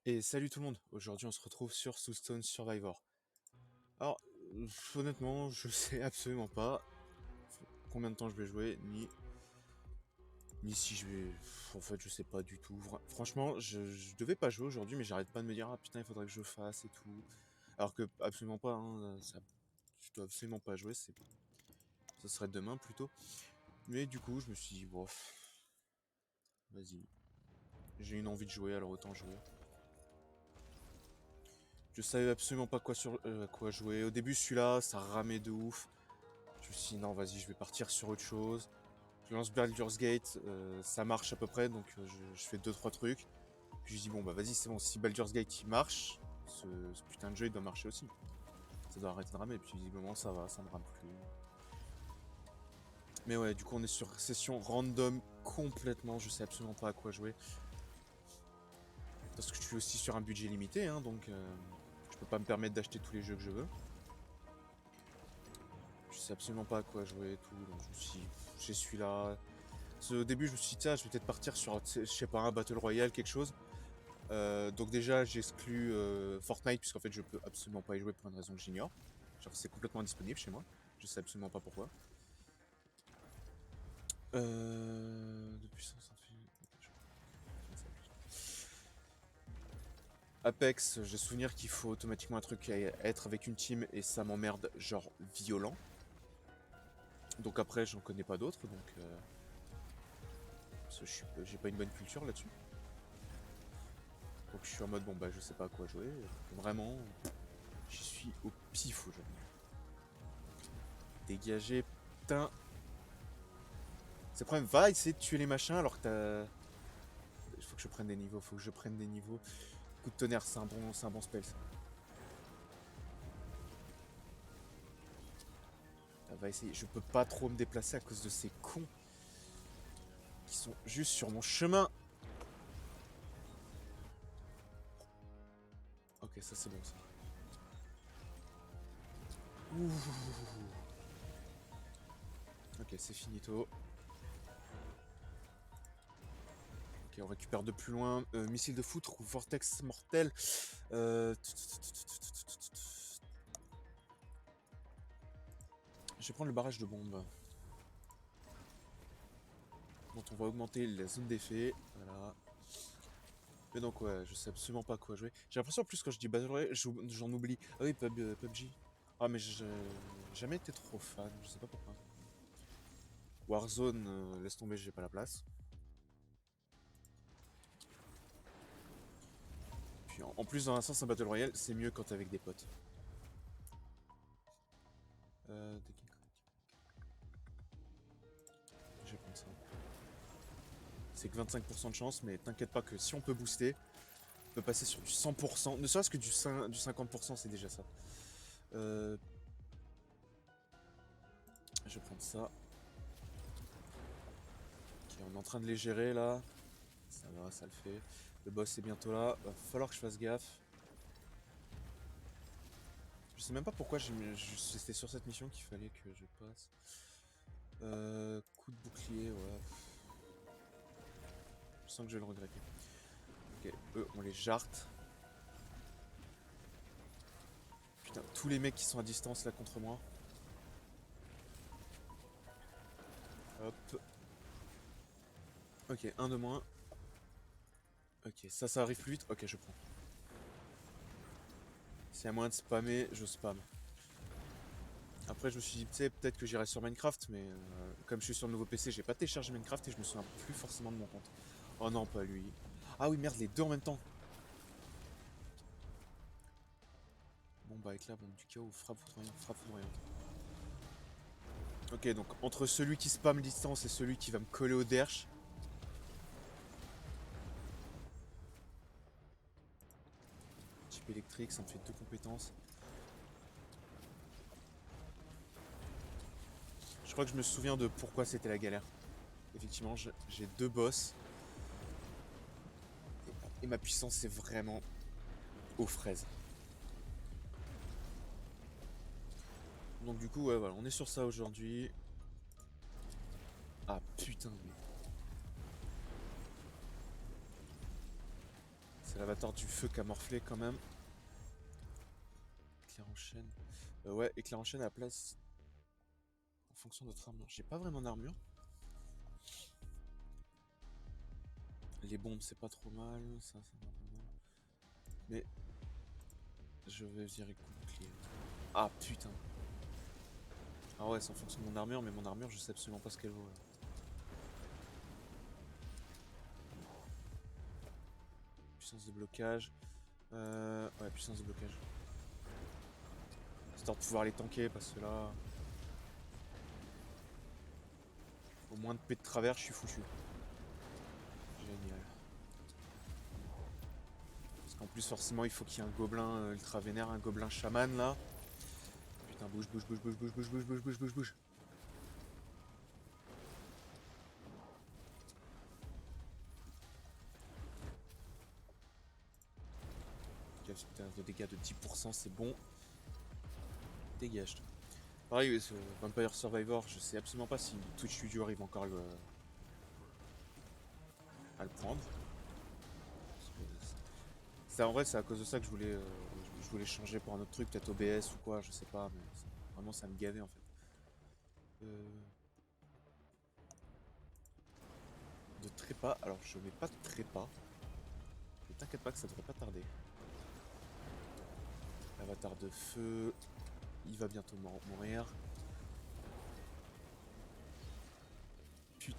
Et salut tout le monde, aujourd'hui on se retrouve sur Soulstone Survivor. Alors, honnêtement, je sais absolument pas combien de temps je vais jouer, ni si je vais... En fait, je sais pas du tout. Franchement, je devais pas jouer aujourd'hui, mais j'arrête pas de me dire, ah putain, il faudrait que je fasse et tout. Alors que, absolument pas, hein, je dois absolument pas jouer, ça serait demain plutôt. Mais du coup, je me suis dit, bon, vas-y, j'ai une envie de jouer, alors autant jouer. Je savais absolument pas à quoi jouer. Au début, celui-là, ça ramait de ouf. Je me suis dit, non, vas-y, je vais partir sur autre chose. Je lance Baldur's Gate, ça marche à peu près, donc je fais 2-3 trucs. Puis je dis, bon, bah vas-y, c'est bon, si Baldur's Gate il marche, ce putain de jeu il doit marcher aussi. Ça doit arrêter de ramer, et puis visiblement ça va, ça ne rame plus. Mais ouais, du coup, on est sur session random complètement, je sais absolument pas à quoi jouer. Parce que je suis aussi sur un budget limité, hein, donc je peux pas me permettre d'acheter tous les jeux que je veux. Je sais absolument pas à quoi jouer et tout, donc je me suis dit, j'ai celui-là. Au début, je me suis dit, tiens, je vais peut-être partir sur, je sais pas, un Battle Royale, quelque chose. Donc déjà, j'exclus Fortnite, puisqu'en fait, je peux absolument pas y jouer pour une raison que j'ignore. Genre, c'est complètement indisponible chez moi. Je sais absolument pas pourquoi. De puissance infinie. Apex, j'ai souvenir qu'il faut automatiquement un truc à être avec une team et ça m'emmerde, genre violent. Donc après, j'en connais pas d'autres, donc parce que j'ai pas une bonne culture là-dessus. Donc je suis en mode bon bah je sais pas à quoi jouer. Vraiment, j'y suis au pif aujourd'hui. Dégager, putain. C'est le problème, va essayer de tuer les machins alors que t'as. Il faut que je prenne des niveaux, faut que je prenne des niveaux. Coup de tonnerre, c'est un bon spell ça. Ah, va essayer, je peux pas trop me déplacer à cause de ces cons qui sont juste sur mon chemin. Ok, ça c'est bon ça. Ouh. Ok, c'est finito. Ok, on récupère de plus loin. Missile de foutre ou vortex mortel. Je vais prendre le barrage de bombes. Dont on va augmenter la zone d'effet. Voilà. Mais donc ouais, je sais absolument pas à quoi jouer. J'ai l'impression en plus quand je dis Battle Royale, j'en oublie. Ah oui, PUBG. Ah mais j'ai jamais été trop fan, je sais pas pourquoi. Warzone, laisse tomber, j'ai pas la place. Puis en plus dans un sens un Battle Royale, c'est mieux quand t'es avec des potes. Euh, je vais prendre ça. C'est que 25% de chance, mais t'inquiète pas que si on peut booster, on peut passer sur du 100%. Ne serait-ce que du 50%, c'est déjà ça. Je vais prendre ça. Ok, on est en train de les gérer là. Ça va, ça le fait. Le boss est bientôt là. Va falloir que je fasse gaffe. Je sais même pas pourquoi c'était sur cette mission qu'il fallait que je passe. Coup de bouclier, ouais. Je sens que je vais le regretter. Ok, eux, on les jarte. Putain, tous les mecs qui sont à distance là contre moi. Hop. Ok, un de moins. Ok, ça arrive plus vite. Ok, je prends. S'il y a moyen de spammer, je spam. Après, je me suis dit, tu sais, peut-être que j'irai sur Minecraft, mais comme je suis sur le nouveau PC, j'ai pas téléchargé Minecraft et je me souviens plus forcément de mon compte. Oh non, pas lui. Ah oui, merde, les deux en même temps. Bon, bah, éclair, bombe du chaos, frappe foudroyante, frappe foudroyante. Ok, donc entre celui qui spam distance et celui qui va me coller au derche. Type électrique, ça me fait deux compétences. Je crois que je me souviens de pourquoi c'était la galère. Effectivement, j'ai deux boss. Et ma puissance est vraiment aux fraises. Donc du coup, ouais, voilà, on est sur ça aujourd'hui. Ah putain, mais... C'est l'avatar du feu qui a morflé quand même. Éclair en chaîne. Ouais, éclair en chaîne à la place. En fonction de notre armure. J'ai pas vraiment d'armure. Les bombes, c'est pas trop mal. Ça va pas mal. Mais. Je vais virer bouclier. Ah putain. Ah ouais, c'est en fonction de mon armure, mais mon armure, je sais absolument pas ce qu'elle vaut là. Puissance de blocage. Ouais, puissance de blocage. Histoire de pouvoir les tanker, parce que là... Au moins de paix de travers, je suis foutu. Génial. Parce qu'en plus, forcément, il faut qu'il y ait un gobelin ultra vénère, un gobelin chaman, là. Putain, bouge, bouge, bouge, bouge, bouge, bouge, bouge, bouge, bouge, bouge, bouge. De dégâts de 10%, c'est bon. Dégage. Pareil, ce Vampire Survivor, je sais absolument pas si Twitch Studio arrive encore à le prendre. En vrai, c'est à cause de ça que je voulais changer pour un autre truc, peut-être OBS ou quoi, je sais pas, mais vraiment ça me gavait en fait. De trépas, alors je mets pas de trépas. Ne t'inquiète pas que ça devrait pas tarder. L'avatar de feu, il va bientôt mourir. Putain.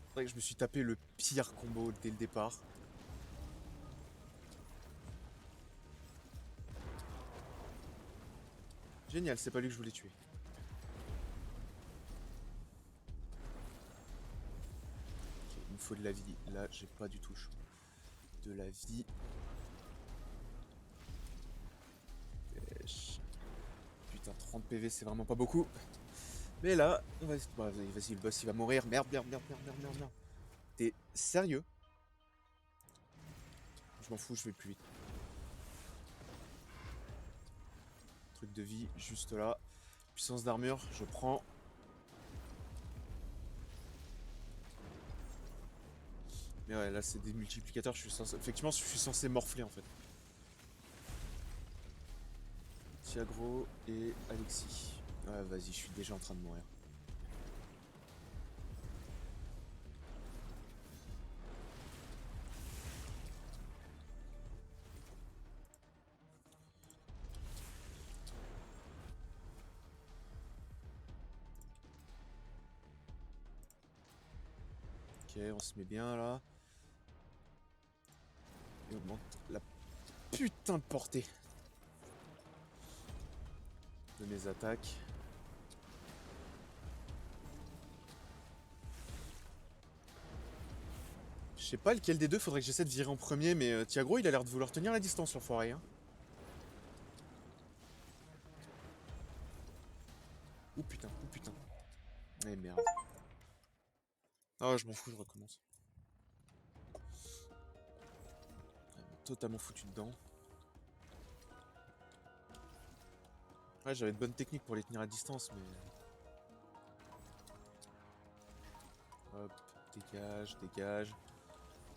C'est vrai que je me suis tapé le pire combo dès le départ. Génial, c'est pas lui que je voulais tuer. Ok, il me faut de la vie. Là, j'ai pas du tout chaud. De la vie. Putain, 30 PV, c'est vraiment pas beaucoup. Mais là, on va... Bah, vas-y, le boss, il va mourir. Merde, merde, merde, merde, merde, merde, merde. T'es sérieux? Je m'en fous, je vais plus vite. Truc de vie, juste là. Puissance d'armure, je prends. Mais ouais, là, c'est des multiplicateurs. Effectivement, je suis censé morfler, en fait. Tiagro et Alexis. Ah, vas-y, je suis déjà en train de mourir. Ok, on se met bien là. Et on augmente la putain de portée de mes attaques. Je sais pas lequel des deux faudrait que j'essaie de virer en premier, mais Tiagro il a l'air de vouloir tenir la distance l'enfoiré. Hein. Ouh putain, ouh putain. Eh merde. Ah je m'en fous, je recommence. Totalement foutu dedans. Ouais, j'avais de bonnes techniques pour les tenir à distance, mais... Hop, dégage, dégage.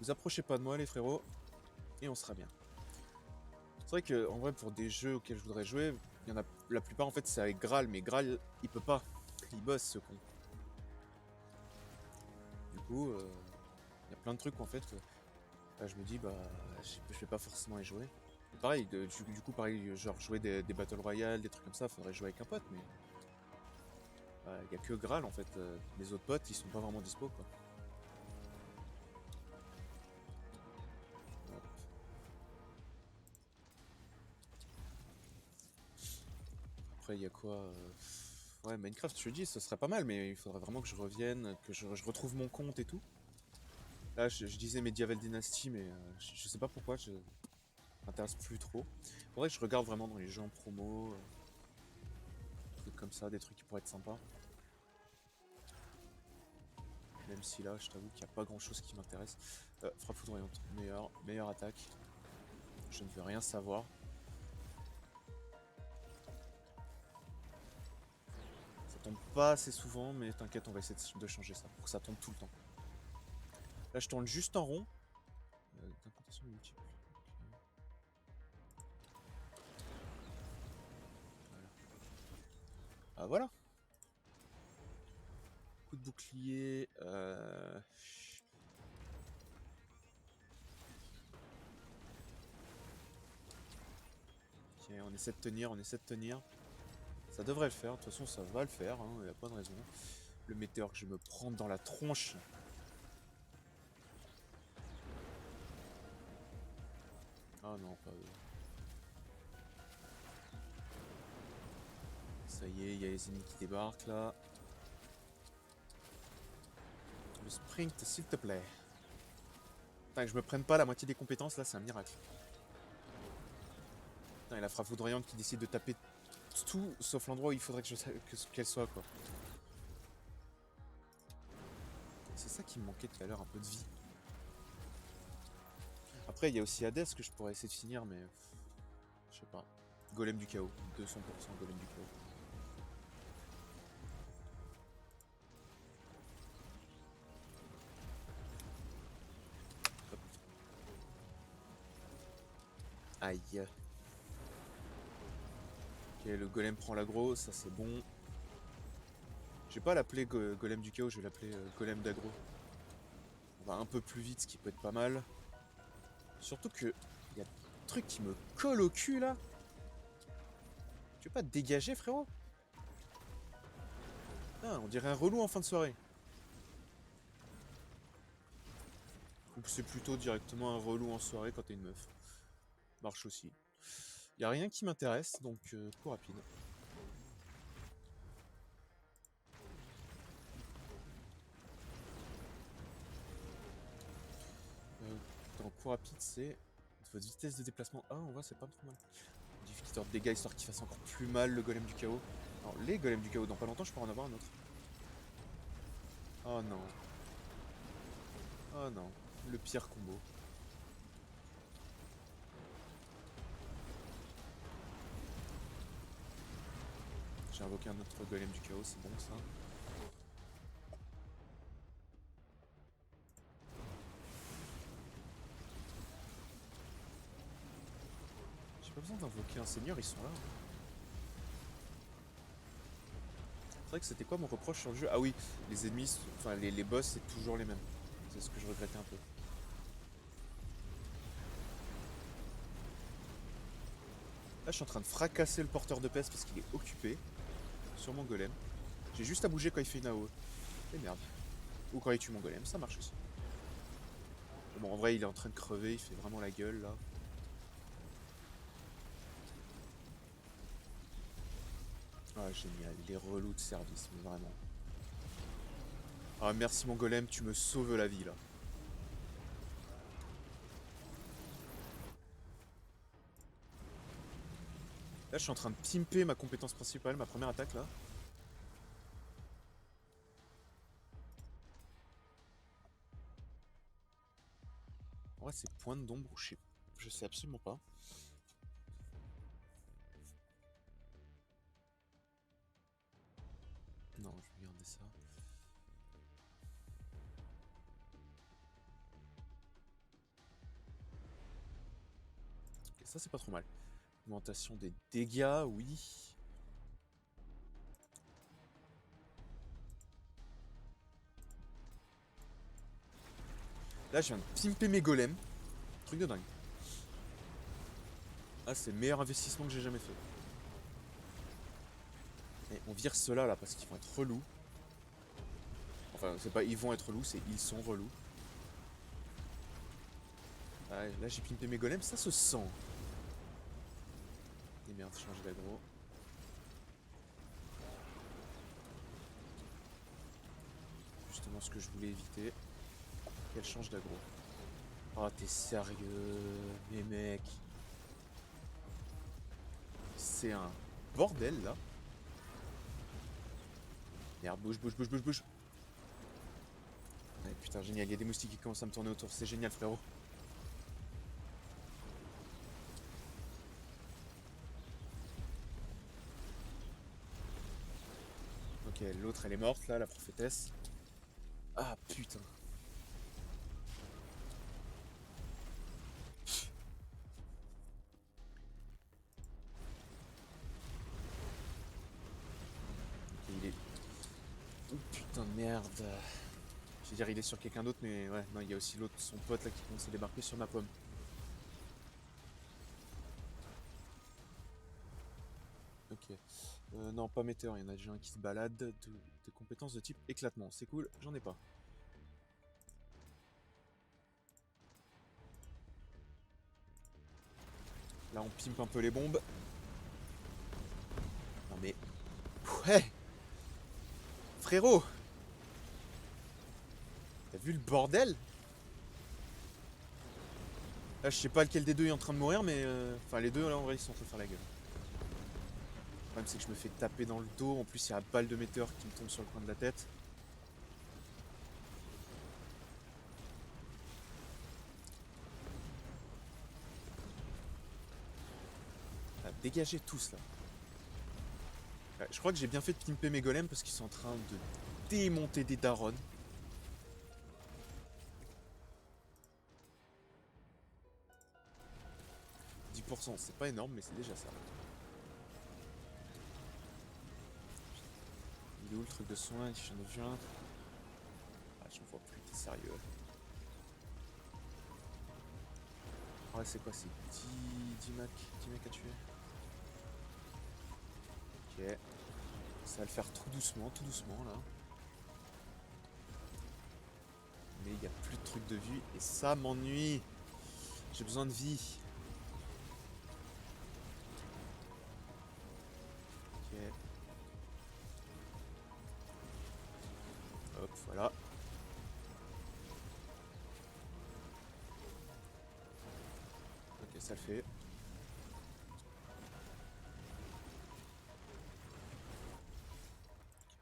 Vous approchez pas de moi les frérots, et on sera bien. C'est vrai que en vrai pour des jeux auxquels je voudrais jouer, il y en a la plupart en fait c'est avec Graal, mais Graal il peut pas. Il bosse ce con. Du coup, il y a plein de trucs en fait. Je me dis bah je vais pas forcément y jouer. Et pareil, du coup pareil, genre jouer des Battle Royale, des trucs comme ça, faudrait jouer avec un pote, mais il y a que Graal en fait. Les autres potes ils sont pas vraiment dispo quoi. Hop. Après il y a quoi ouais, Minecraft, je te dis, ce serait pas mal, mais il faudrait vraiment que je revienne, que je retrouve mon compte et tout. Là, je disais Medieval Dynasty, mais je sais pas pourquoi, je m'intéresse plus trop. Faudrait que je regarde vraiment dans les jeux en promo, des trucs comme ça, des trucs qui pourraient être sympas. Même si là, je t'avoue qu'il n'y a pas grand chose qui m'intéresse. Frappe foudroyante, meilleure attaque. Je ne veux rien savoir. Ça tombe pas assez souvent, mais t'inquiète, on va essayer de changer ça pour que ça tombe tout le temps. Là, je tourne juste en rond. D'un coup, Partie multiple. Voilà. Ah voilà. Coup de bouclier. Ok, on essaie de tenir, on essaie de tenir. Ça devrait le faire, de toute façon ça va le faire, il n'y a pas de raison. Le météore que je vais me prendre dans la tronche. Ah non, pas eux. Ça y est, il y a les ennemis qui débarquent là. Le sprint, s'il te plaît. Putain, que je me prenne pas la moitié des compétences là, c'est un miracle. Putain, et la frappe foudroyante qui décide de taper tout sauf l'endroit où il faudrait qu'elle soit quoi. C'est ça qui me manquait tout à l'heure, un peu de vie. Après, il y a aussi Hades que je pourrais essayer de finir, mais je sais pas. Golem du chaos, 200% golem du chaos. Hop. Aïe. Ok, le golem prend l'aggro, ça c'est bon. Je vais pas l'appeler golem du chaos, je vais l'appeler golem d'aggro. On va un peu plus vite, ce qui peut être pas mal. Surtout que il y a un truc qui me colle au cul là. Tu veux pas te dégager, frérot? Ah, on dirait un relou en fin de soirée. Ou c'est plutôt directement un relou en soirée quand t'es une meuf. Marche aussi. Y a rien qui m'intéresse, donc coup rapide. Dans coup rapide, c'est votre vitesse de déplacement. Ah, on voit, c'est pas trop mal. Modificateur de dégâts histoire qu'il fasse encore plus mal le golem du chaos. Alors, les golems du chaos, dans pas longtemps, je peux en avoir un autre. Oh non. Oh non. Le pire combo. J'ai invoqué un autre golem du chaos, c'est bon ça. J'ai pas besoin d'invoquer un seigneur, ils sont là. C'est vrai que c'était quoi mon reproche sur le jeu? Ah oui, les ennemis, enfin les boss, c'est toujours les mêmes. C'est ce que je regrettais un peu. Là, je suis en train de fracasser le porteur de peste parce qu'il est occupé sur mon golem. J'ai juste à bouger quand il fait une AOE. Et merde. Ou quand il tue mon golem, ça marche aussi. Bon, en vrai, il est en train de crever, il fait vraiment la gueule là. Ah, génial, il est relou de service, mais vraiment. Ah, merci mon golem, tu me sauves la vie là. Là, je suis en train de pimper ma compétence principale, ma première attaque là. En vrai, c'est point d'ombre ou je sais absolument pas. Non, je vais garder ça. Ok, ça, c'est pas trop mal. Augmentation des dégâts, oui. Là, je viens de pimper mes golems. Truc de dingue. Ah, c'est le meilleur investissement que j'ai jamais fait. Et on vire ceux-là là parce qu'ils vont être relous. Enfin, c'est pas ils vont être relous, c'est ils sont relous. Ah, là, j'ai pimpé mes golems, ça se sent. Et merde, changer d'aggro. Justement ce que je voulais éviter. Qu'elle change d'aggro. Oh, t'es sérieux, mais mec. C'est un bordel là. Merde, bouge, bouge, bouge, bouge, bouge. Ouais, putain, génial, il y a des moustiques qui commencent à me tourner autour. C'est génial, frérot. Ok, l'autre elle est morte là, la prophétesse. Ah putain. putain de merde. Je veux dire, il est sur quelqu'un d'autre, mais ouais, non, il y a aussi l'autre, son pote là qui commence à débarquer sur ma pomme. Ok. Non, pas météore, il y en a déjà un qui se balade. De compétences de type éclatement. C'est cool, j'en ai pas. Là, on pimpe un peu les bombes. Non mais... Ouais, frérot, t'as vu le bordel? Là, je sais pas lequel des deux est en train de mourir, mais... Enfin, les deux, là, en vrai, ils sont en train de faire la gueule. Le problème, c'est que je me fais taper dans le dos. En plus, il y a la balle de météore qui me tombe sur le coin de la tête. Ah, dégagez tous, là. Ouais, je crois que j'ai bien fait de pimper mes golems parce qu'ils sont en train de démonter des darons. 10%, c'est pas énorme, mais c'est déjà ça. Il est où le truc de soin? J'en ai vu un. Ah, j'en vois plus, t'es sérieux. Ouais, c'est quoi? C'est 10 mecs à tuer. Ok. Ça va le faire tout doucement là. Mais il n'y a plus de trucs de vue et ça m'ennuie. J'ai besoin de vie. Ok. Hop, voilà. Ok, ça le fait.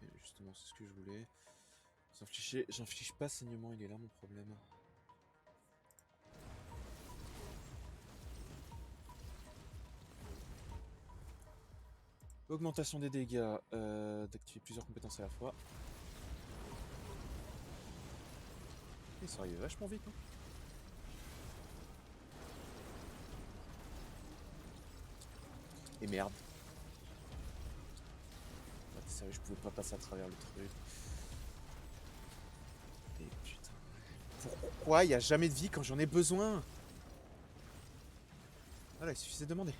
Ok, justement, c'est ce que je voulais. J'inflige pas saignement, il est là mon problème. Augmentation des dégâts, d'activer plusieurs compétences à la fois. Et ça arrive vachement vite, hein. Et merde. Ah, t'es sérieux, je pouvais pas passer à travers le truc. Et putain. Pourquoi il n'y a jamais de vie quand j'en ai besoin? Voilà, il suffisait de demander.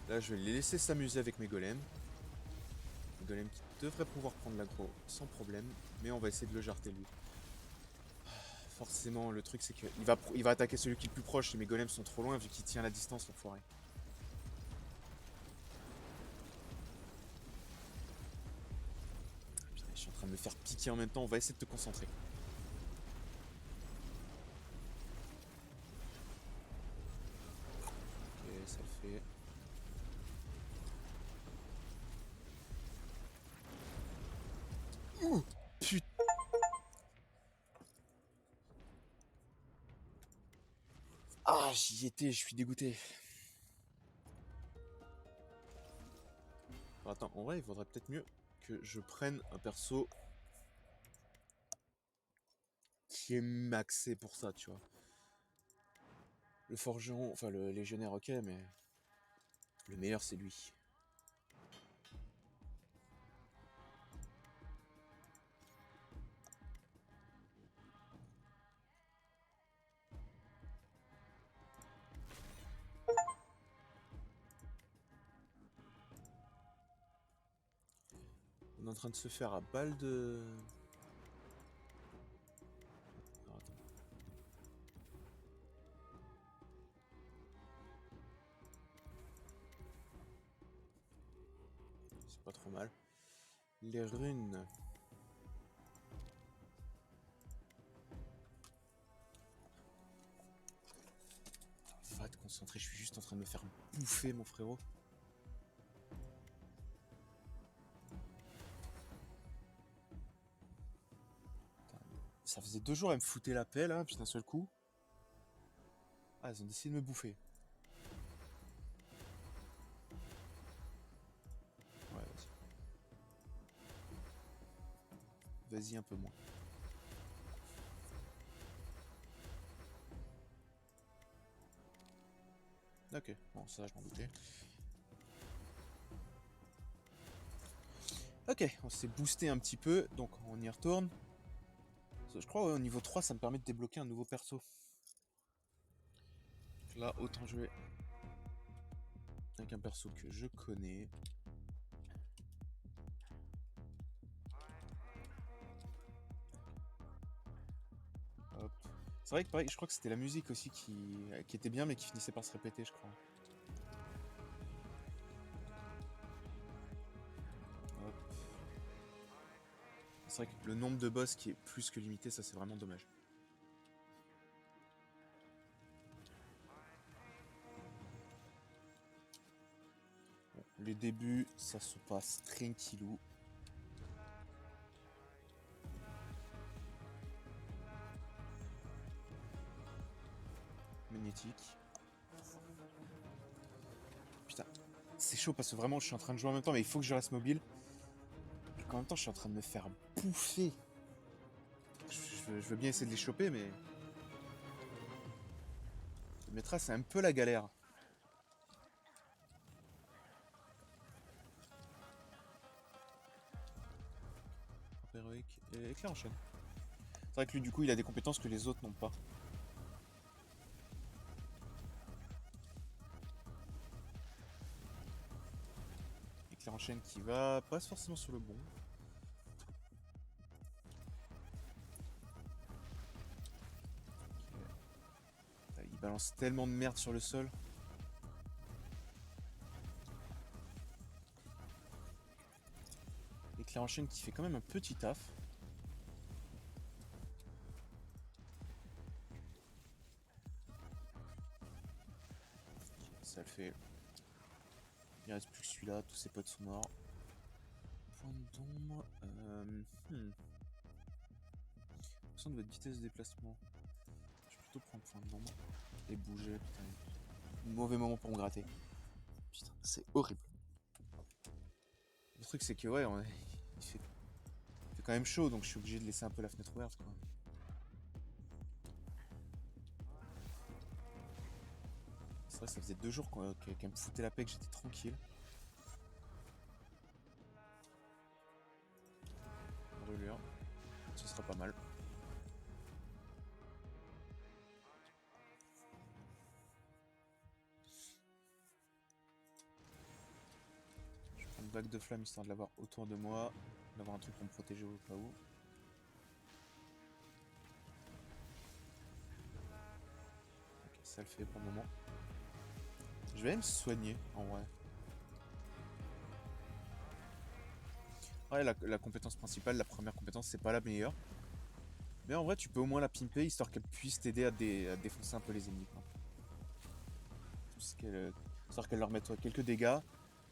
Là, je vais les laisser s'amuser avec mes golems. Les golems qui devraient pouvoir prendre l'aggro sans problème. Mais on va essayer de le jarter lui. Forcément, le truc c'est qu'il va attaquer celui qui est le plus proche et mes golems sont trop loin vu qu'il tient la distance, l'enfoiré. Putain, je suis en train de me faire piquer en même temps, on va essayer de te concentrer. Ok, ça le fait. Ouh, putain. Ah, j'y étais, je suis dégoûté. Alors, attends, en vrai, il faudrait peut-être mieux que je prenne un perso qui est maxé pour ça, tu vois. Le forgeron, enfin le légionnaire, ok, mais le meilleur c'est lui. On est en train de se faire à balle de... Alors, attends. C'est pas trop mal. Les runes. Va te concentrer, je suis juste en train de me faire bouffer, mon frérot. Putain, ça faisait 2 jours, elle me foutait la paix là, puis d'un seul coup. Ah, elles ont décidé de me bouffer. Ouais, vas-y. Vas-y un peu moins. Ok, bon ça je m'en doutais. Ok, on s'est boosté un petit peu, donc on y retourne. Je crois au niveau 3 ça me permet de débloquer un nouveau perso. Donc là autant jouer avec un perso que je connais. Hop. C'est vrai que pareil, je crois que c'était la musique aussi qui était bien mais qui finissait par se répéter je crois. Hop. C'est vrai que le nombre de boss qui est plus que limité, ça c'est vraiment dommage. Bon, les débuts, ça se passe tranquillou. Magnétique. Putain, c'est chaud parce que vraiment je suis en train de jouer en même temps, mais il faut que je reste mobile. Et qu'en même temps je suis en train de me faire bouffer. Je veux bien essayer de les choper, mais... Le Metra, c'est un peu la galère. Héroïque et éclair en chaîne. C'est vrai que lui, du coup, il a des compétences que les autres n'ont pas. Éclair en chaîne qui va pas forcément sur le bon. Okay. Il balance tellement de merde sur le sol. Éclair en chaîne qui fait quand même un petit taf. Ça le fait. Il reste plus que celui-là, tous ses potes sont morts. Point d'ombre. Fonction de votre vitesse de déplacement. Je vais plutôt prendre point d'ombre. Et bouger, putain. Mauvais moment pour me gratter. Putain, c'est horrible. Le truc c'est que ouais, il fait quand même chaud, donc je suis obligé de laisser un peu la fenêtre ouverte quoi. C'est vrai, ça faisait 2 jours qu'elle me foutait la paix, que j'étais tranquille. Brûlure, ce sera pas mal. Je prends une bague de flamme histoire de l'avoir autour de moi, d'avoir un truc pour me protéger au cas où. Ok, ça le fait pour le moment. Je vais me soigner en vrai. Ouais, la compétence principale, la première compétence, c'est pas la meilleure. Mais en vrai, tu peux au moins la pimper histoire qu'elle puisse t'aider à défoncer un peu les ennemis. Quoi. Histoire qu'elle leur mette quelques dégâts,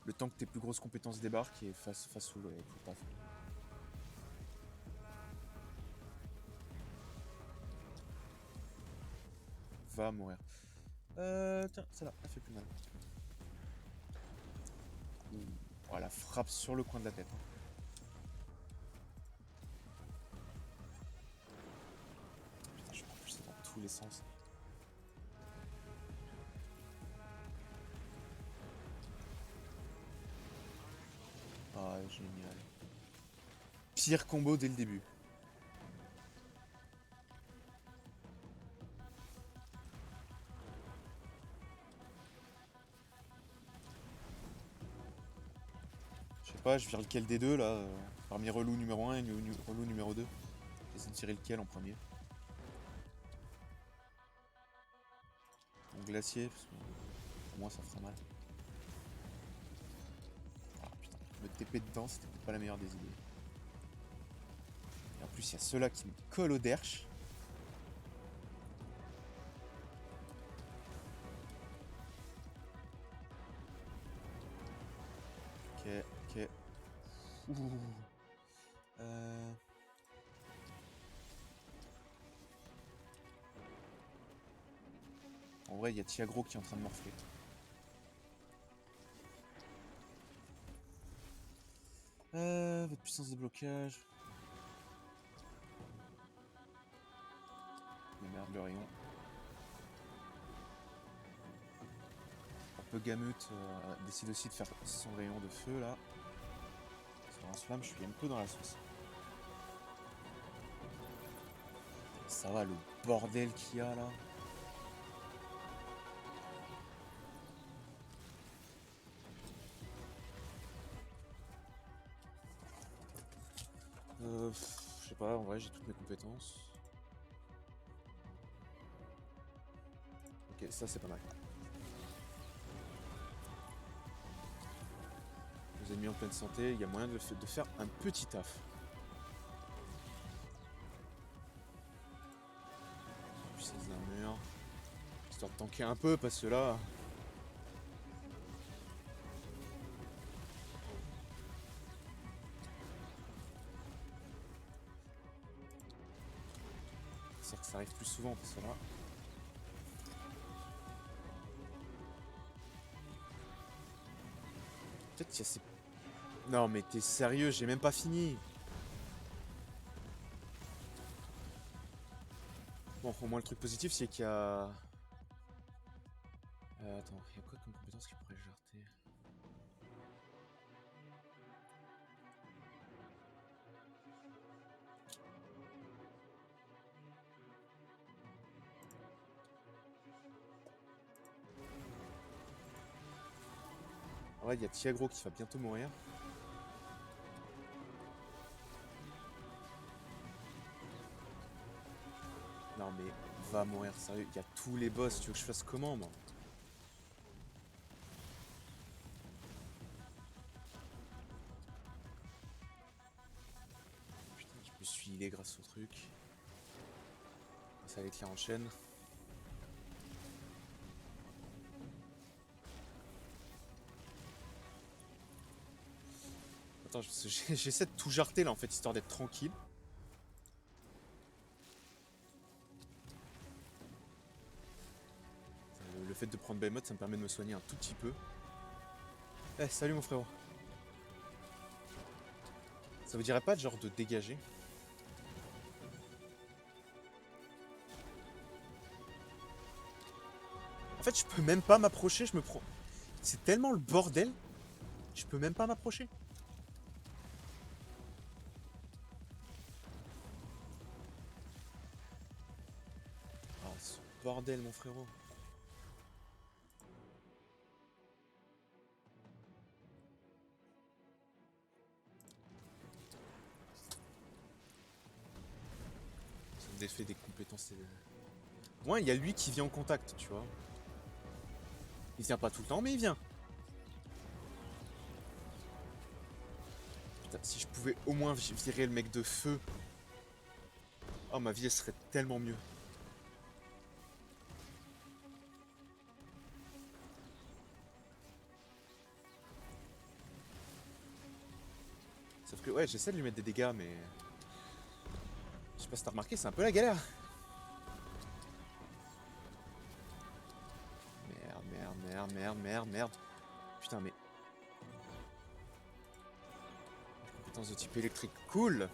le temps que tes plus grosses compétences débarquent et fassent full taf. Va mourir. Tiens, celle-là, elle fait plus mal. Voilà, frappe sur le coin de la tête. Putain, je suis dans tous les sens. Ah, génial. Pire combo dès le début. Je sais pas, je vire lequel des deux là. Parmi relou numéro 1 et relou numéro 2. J'essaie de tirer lequel en premier. Mon glacier, parce que pour moi ça fera mal. Ah putain, me TP dedans, c'était peut-être pas la meilleure des idées. Et en plus, il y a ceux-là qui me collent au derche. Ok, ok. Ouh. En vrai, il y a Tiagro qui est en train de morfler. Votre puissance de blocage. Mais merde, le rayon. peu Gamut décide aussi de faire son rayon de feu là. Sur un flamme, je suis un peu dans la sauce. Ça va le bordel qu'il y a là. Je sais pas, en vrai j'ai toutes mes compétences. Ok, ça c'est pas mal. Les ennemis en pleine santé, il y a moyen de faire un petit taf. Puissance d'un mur. Histoire de tanker un peu parce que là... C'est que ça arrive plus souvent parce que là... Peut-être qu'il y a ces... Non mais t'es sérieux, j'ai même pas fini. Bon, au moins le truc positif c'est qu'il y a... attends, il y a quoi comme compétence qui pourrait jarter? Ouais, il y a Tiagro qui va bientôt mourir. Non mais va mourir, sérieux, il y a tous les boss, tu veux que je fasse comment moi? Putain, je me suis healé grâce au truc. Ça l'éclair en chaîne. Attends, j'essaie de tout jarter là en fait, histoire d'être tranquille. Le fait de prendre Behemoth, ça me permet de me soigner un tout petit peu. Eh, salut mon frérot. Ça vous dirait pas de genre de dégager? En fait, je peux même pas m'approcher, je me prends... C'est tellement le bordel, je peux même pas m'approcher. Oh, ce bordel mon frérot. Ça me défait des compétences... Au moins, il y a lui qui vient en contact, tu vois. Il vient pas tout le temps, mais il vient. Putain, si je pouvais au moins virer le mec de feu. Oh, ma vie, elle serait tellement mieux. Sauf que, ouais, j'essaie de lui mettre des dégâts, mais... Je sais pas si t'as remarqué, c'est un peu la galère. Merde. Putain, mais... Compétence de type électrique, cool.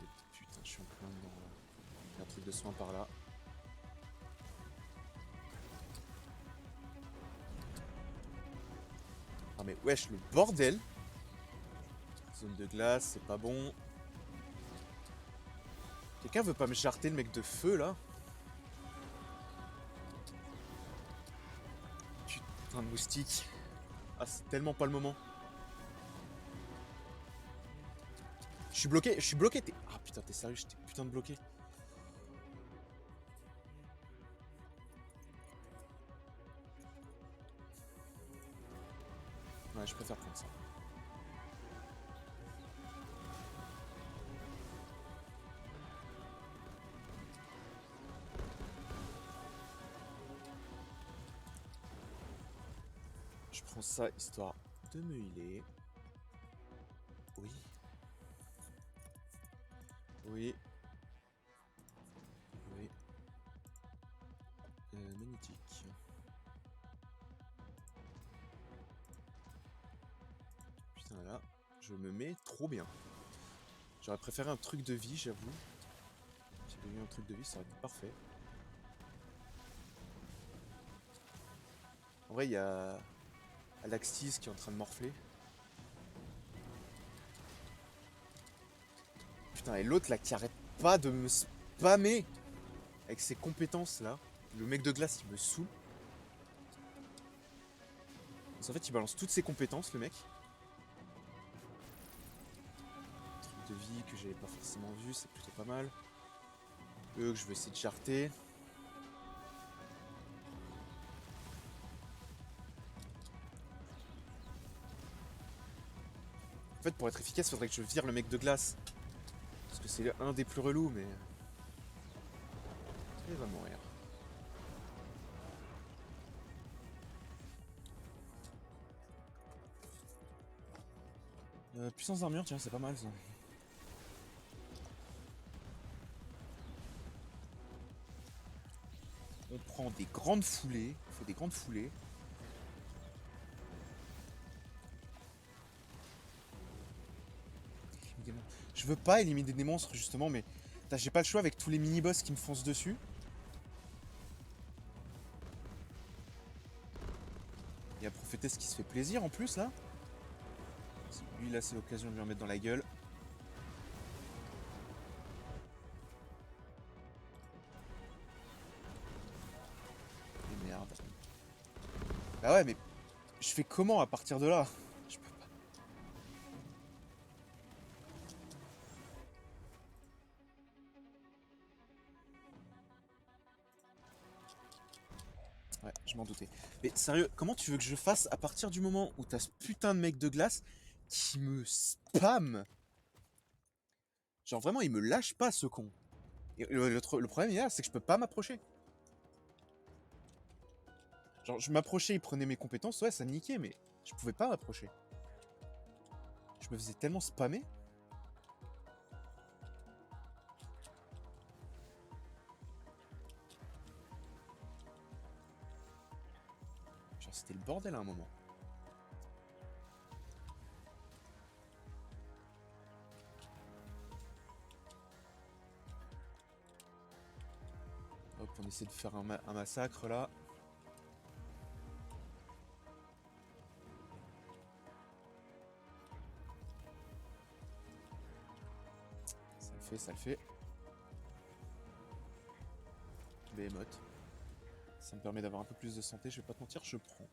Et putain, je suis en plein dedans, là. Il y a un truc de soin par là. Ah mais wesh, le bordel. Zone de glace, c'est pas bon. Quelqu'un veut pas me jarter le mec de feu, là? Putain de moustique. Ah, c'est tellement pas le moment. Je suis bloqué, Ah putain, t'es sérieux, j'étais putain de bloqué. Ouais, je préfère prendre ça. Je prends ça histoire de me healer. Oui. Oui. Oui. Magnétique. Putain là, je me mets trop bien. J'aurais préféré un truc de vie, j'avoue. Si j'avais eu un truc de vie, ça aurait été parfait. En vrai, il y a Alaxis qui est en train de morfler. Putain, et l'autre là qui arrête pas de me spammer avec ses compétences là. Le mec de glace, il me saoule. Parce qu'en fait, il balance toutes ses compétences, le mec. Truc de vie que j'avais pas forcément vu, c'est plutôt pas mal. Que je vais essayer de charter. En fait, pour être efficace, il faudrait que je vire le mec de glace. Parce que c'est un des plus relous, mais... Il va mourir. Puissance d'armure, tiens, c'est pas mal ça. On prend des grandes foulées. Il faut des grandes foulées. Je veux pas éliminer des monstres justement, mais j'ai pas le choix avec tous les mini-boss qui me foncent dessus. Il y a Prophétesse qui se fait plaisir en plus là. Lui là c'est l'occasion de lui en mettre dans la gueule. Et merde. Bah ouais mais je fais comment à partir de là? Je peux pas. Ouais, je m'en doutais. Mais sérieux, comment tu veux que je fasse à partir du moment où t'as ce putain de mec de glace qui me spam? Genre vraiment il me lâche pas ce con. Et le problème il y a, c'est que je peux pas m'approcher. Genre je m'approchais, il prenait mes compétences, ouais ça niquait, mais je pouvais pas m'approcher. Je me faisais tellement spammer. Genre c'était le bordel à un moment. Hop, on essaie de faire un massacre là. Ça le fait, ça le fait. Behemoth. Ça me permet d'avoir un peu plus de santé, je vais pas te mentir, je prends.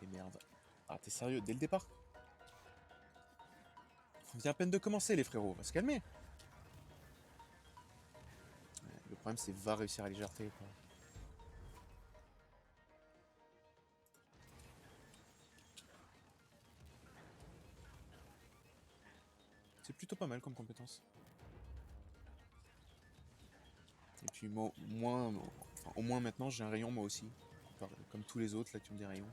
Et merde. Ah t'es sérieux, dès le départ? On vient à peine de commencer les frérots, on va se calmer. Ouais, le problème c'est va réussir à les jarter quoi. C'est plutôt pas mal comme compétence. Et puis moi, au moins maintenant j'ai un rayon moi aussi. Comme tous les autres là qui ont des rayons.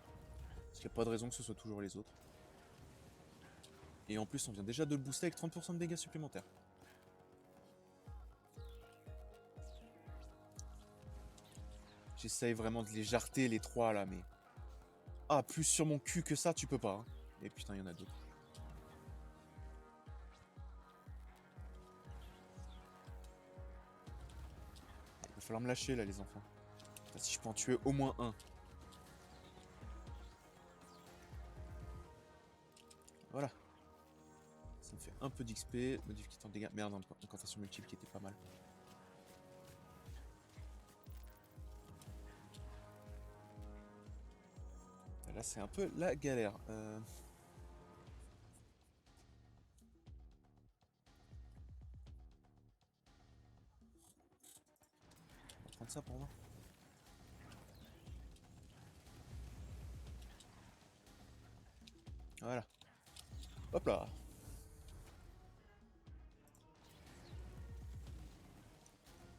Parce qu'il n'y a pas de raison que ce soit toujours les autres. Et en plus on vient déjà de le booster avec 30% de dégâts supplémentaires. J'essaye vraiment de les jarter les trois là, mais... Ah, plus sur mon cul que ça, tu peux pas. Hein. Et putain, il y en a d'autres. Il va falloir me lâcher là, les enfants. Putain, si je peux en tuer au moins un. Voilà. Ça me fait un peu d'XP. Modificateur de dégâts. Merde, incantation multiple qui était pas mal. Là, c'est un peu la galère. On va prendre ça pour moi. Voilà. Hop là.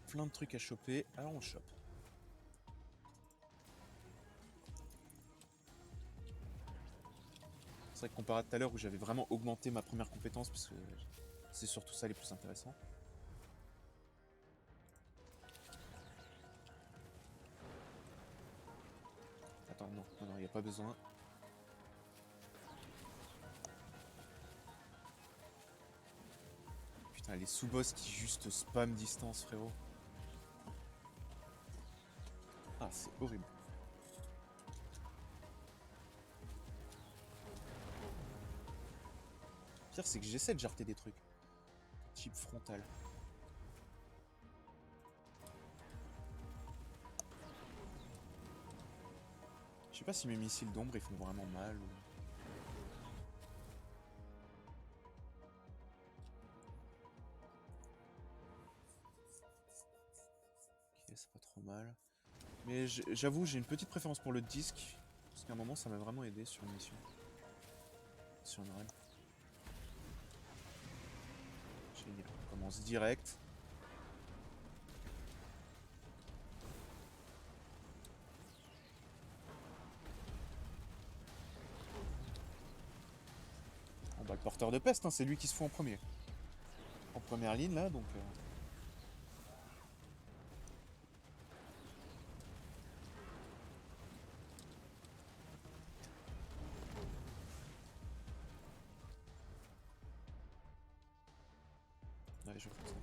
Plein de trucs à choper. Alors on chope. C'est vrai que comparé à tout à l'heure où j'avais vraiment augmenté ma première compétence parce que C'est surtout ça les plus intéressants. Attends, non, non, non, il n'y a pas besoin. Putain, les sous-boss qui juste spam distance, frérot. Ah, c'est horrible. Le pire, c'est que j'essaie de jarter des trucs. Type frontal. Je sais pas si mes missiles d'ombre ils font vraiment mal ou... Ok, c'est pas trop mal. Mais j'avoue, j'ai une petite préférence pour le disque. Parce qu'à un moment, ça m'a vraiment aidé sur une mission. Sur une run. Génial. On commence direct. Bon bah le porteur de peste, hein, c'est lui qui se fout en premier. En première ligne là, donc... Allez, je vais faire ça.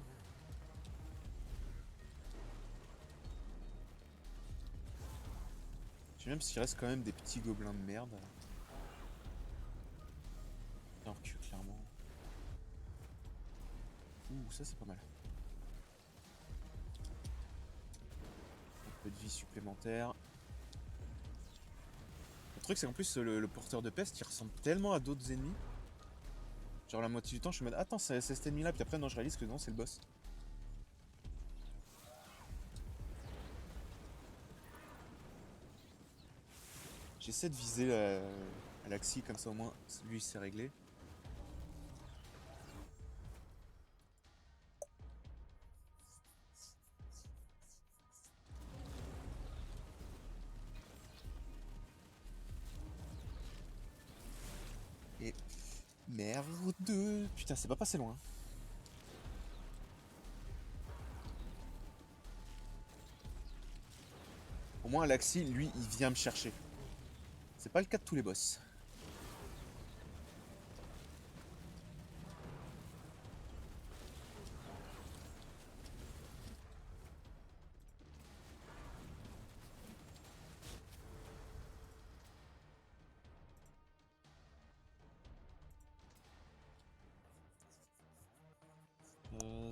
Je sais même s'il reste quand même des petits gobelins de merde. Alors que clairement... Ouh, ça c'est pas mal. Un peu de vie supplémentaire. Le truc c'est qu'en plus le porteur de peste il ressemble tellement à d'autres ennemis. Genre la moitié du temps je suis en mode attends c'est cet ennemi là, puis après non je réalise que non c'est le boss. J'essaie de viser Alaxi comme ça au moins lui c'est réglé. Et merde, putain c'est pas passé loin. Au moins Alaxi lui il vient me chercher. C'est pas le cas de tous les boss.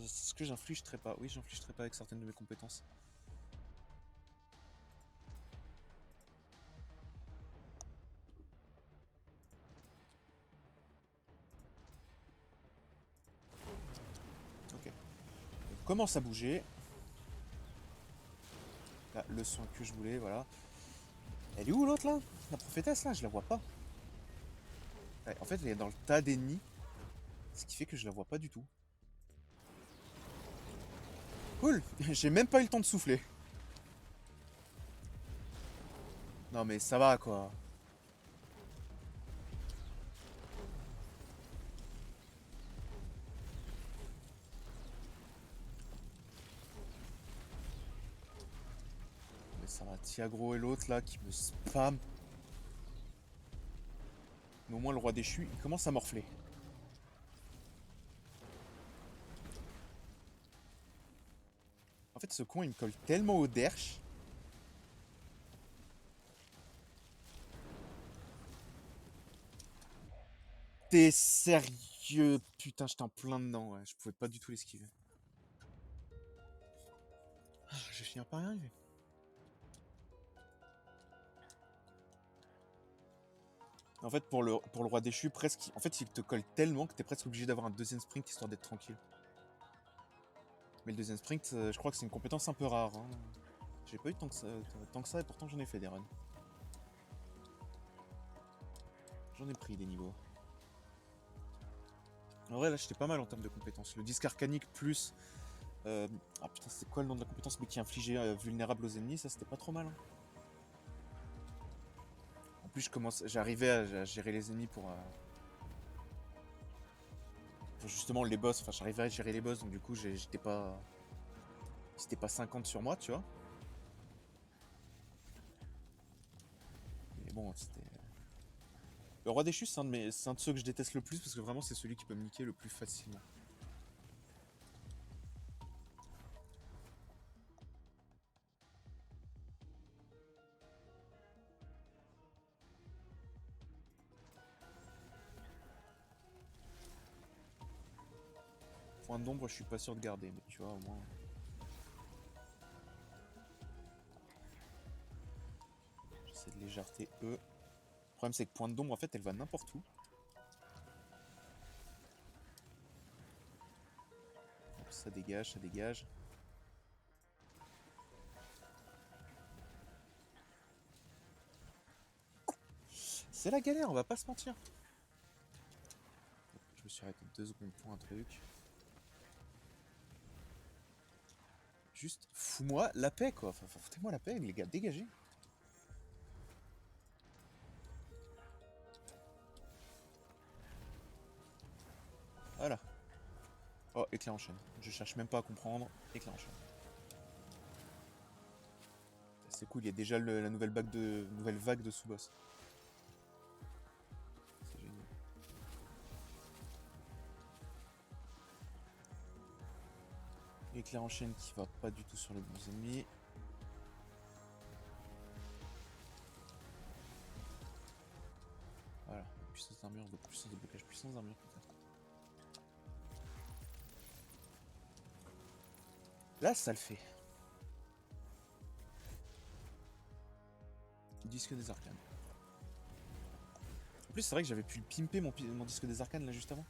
Est-ce que j'infligerai pas? Oui j'infligerai pas avec certaines de mes compétences. Ok. On commence à bouger. Là, le soin que je voulais, voilà. Elle est où l'autre là? La prophétesse là, je la vois pas. Ouais, en fait elle est dans le tas d'ennemis. Ce qui fait que je la vois pas du tout. Cool. J'ai même pas eu le temps de souffler. Non mais ça va quoi. Mais ça va, Tiagro et l'autre là qui me spam. Mais au moins le roi déchu, il commence à morfler. En fait ce con il me colle tellement au derche. T'es sérieux? Putain j'étais en plein dedans, ouais. Je pouvais pas du tout l'esquiver. Ah, je vais finir par y arriver. En fait pour le roi déchu, presque... En fait il te colle tellement que t'es presque obligé d'avoir un deuxième sprint histoire d'être tranquille. Mais le deuxième sprint, je crois que c'est une compétence un peu rare. Hein. J'ai pas eu tant que ça et pourtant j'en ai fait des runs. J'en ai pris des niveaux. En vrai là j'étais pas mal en termes de compétences. Le disque arcanique plus... Ah putain c'est quoi le nom de la compétence mais qui infligeait vulnérable aux ennemis, ça c'était pas trop mal. Hein. En plus j'arrivais à gérer les ennemis pour justement les boss, enfin j'arrivais à gérer les boss, donc du coup j'étais pas... C'était pas 50 sur moi, tu vois. Mais bon, c'était... Le roi déchu, c'est un de ceux que je déteste le plus, parce que vraiment c'est celui qui peut me niquer le plus facilement. Point d'ombre, je suis pas sûr de garder, mais tu vois, au moins... J'essaie de légèreté E. Le problème, c'est que point d'ombre, en fait, elle va n'importe où. Donc, ça dégage, ça dégage. C'est la galère, on va pas se mentir. Je me suis arrêté 2 secondes pour un truc. Juste, fous-moi la paix, quoi. Enfin, foutez-moi la paix, les gars, dégagez. Voilà. Oh, éclair en chaîne. Je cherche même pas à comprendre. Éclair en chaîne. C'est cool, il y a déjà la nouvelle vague de sous-boss. C'est génial. Éclair en chaîne qui va pas du tout sur les bons ennemis. Voilà, puissance d'armure, puissance de blocage, puissance d'armure peut-être. Là, ça le fait. Disque des arcanes. En plus, c'est vrai que j'avais pu le pimper mon disque des arcanes là juste avant.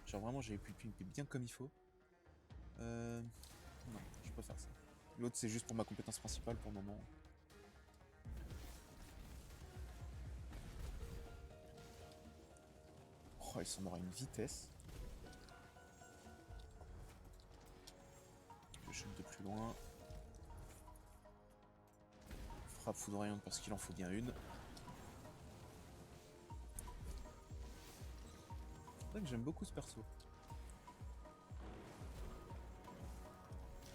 Genre vraiment, j'avais pu le pimper bien comme il faut. Non, je peux pas faire ça. L'autre, c'est juste pour ma compétence principale pour le moment. Oh, il s'en aura une vitesse. Je chute de plus loin. Frappe foudroyante parce qu'il en faut bien une. C'est vrai que j'aime beaucoup ce perso.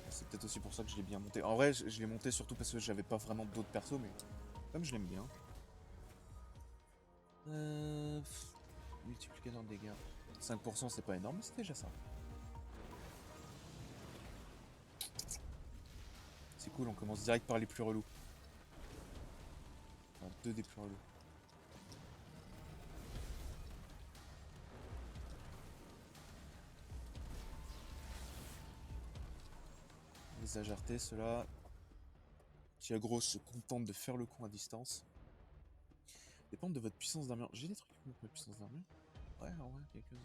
C'est peut-être aussi pour ça que je l'ai bien monté. En vrai, je l'ai monté surtout parce que j'avais pas vraiment d'autres persos, mais comme je l'aime bien. Multiplicateur de dégâts. 5% c'est pas énorme, mais c'est déjà ça. C'est cool, on commence direct par les plus relous. Enfin, 2 des plus relous. Les ajartés, ceux-là. Tiagro se contente de faire le con à distance. Dépendre de votre puissance d'armure. J'ai des trucs qui montrent ma puissance d'armure. Ouais, en vrai, quelques-uns.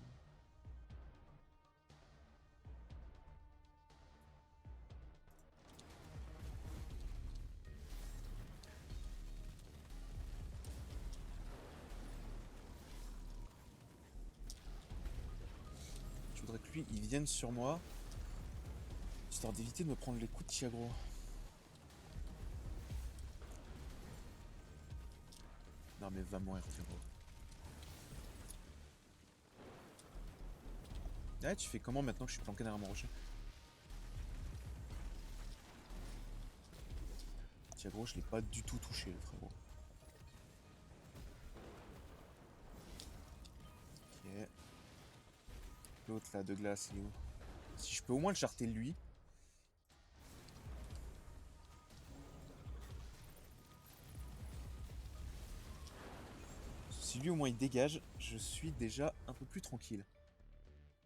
Je voudrais que lui, il vienne sur moi. Histoire d'éviter de me prendre les coups de Tiagro. Non mais va mourir, Tiagro. Ah, tu fais comment maintenant que je suis planqué derrière mon rocher? Tiagro, je l'ai pas du tout touché, le frérot. Ok. L'autre là, de glace, il est où? Si je peux au moins le charter lui. Si lui au moins il dégage, je suis déjà un peu plus tranquille.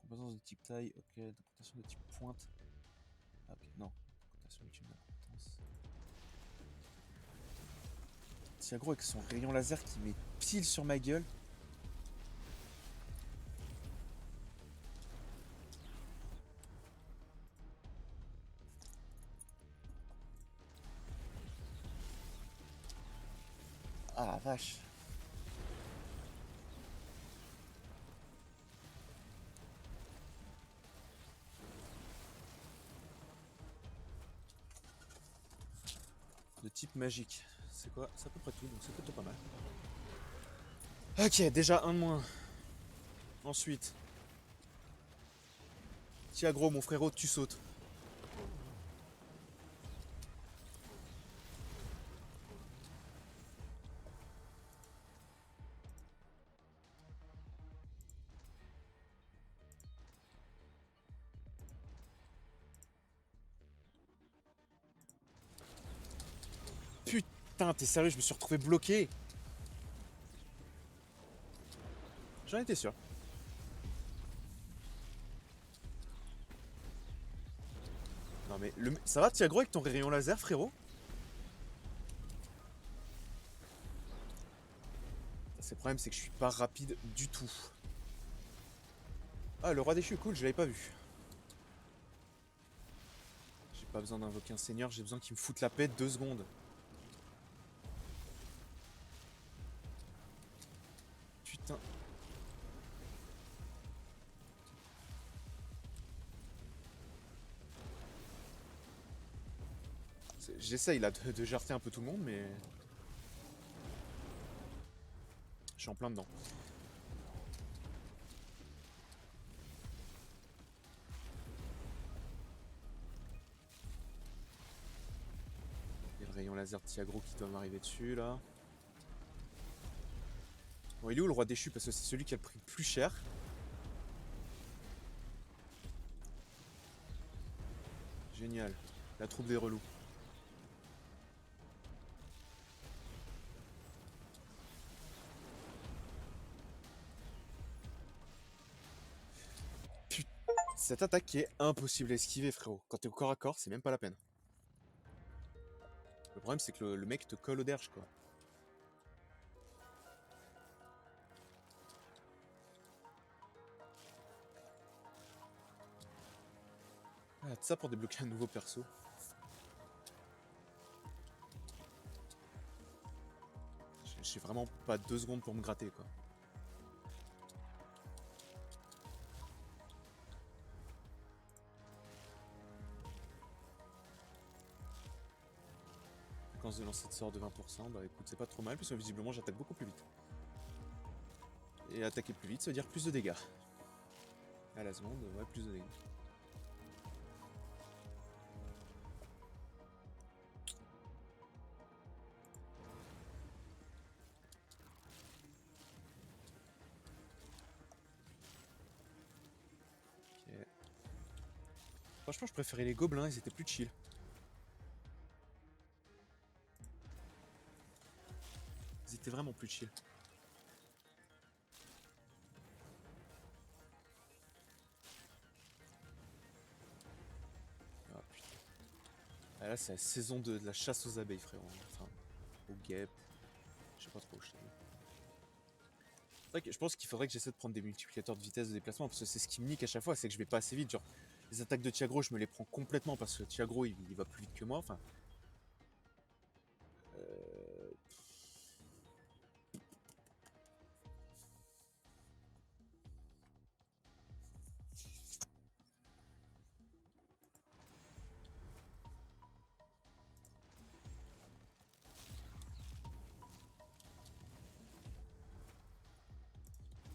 Compétence de type taille, ok. Documentation de type pointe. Ah, ok, non. Documentation ultime d'incompétence. Tiagro avec son rayon laser qui met pile sur ma gueule. Ah la vache. De type magique. C'est quoi? C'est à peu près tout, donc c'est plutôt pas mal. Ok, déjà un de moins. Ensuite. Tiagro, mon frérot, tu sautes. Putain, t'es sérieux, je me suis retrouvé bloqué. J'en étais sûr. Non mais, ça va Tiagro avec ton rayon laser, frérot? C'est le problème, c'est que je suis pas rapide du tout. Ah, le roi déchu, cool, je l'avais pas vu. J'ai pas besoin d'invoquer un seigneur, j'ai besoin qu'il me foute la paix 2 secondes. Putain. J'essaye là de jarter un peu tout le monde, mais... Je suis en plein dedans. Il y a le rayon laser de Tiagro qui doit m'arriver dessus, là. Bon, il est où le roi déchu? Parce que c'est celui qui a le prix le plus cher. Génial. La troupe des relous. Putain. Cette attaque qui est impossible à esquiver, frérot. Quand t'es au corps à corps, c'est même pas la peine. Le problème, c'est que le mec te colle au derge, quoi. Ah, ça pour débloquer un nouveau perso. J'ai vraiment pas 2 secondes pour me gratter, quoi. Fréquence de lancer de sort de 20%, bah écoute, c'est pas trop mal, puisque visiblement j'attaque beaucoup plus vite. Et attaquer plus vite, ça veut dire plus de dégâts. À la seconde, ouais, plus de dégâts. Ok. Franchement, je préférais les gobelins, ils étaient plus chill. Ils étaient vraiment plus chill. Ah putain. Ah, là, c'est la saison de la chasse aux abeilles, frérot. Enfin, aux guêpes. Je sais pas trop, je sais pas. C'est vrai que je pense qu'il faudrait que j'essaie de prendre des multiplicateurs de vitesse de déplacement, parce que c'est ce qui me nique à chaque fois, c'est que je vais pas assez vite. Genre, les attaques de Tiagro, je me les prends complètement parce que Tiagro, il va plus vite que moi. Enfin,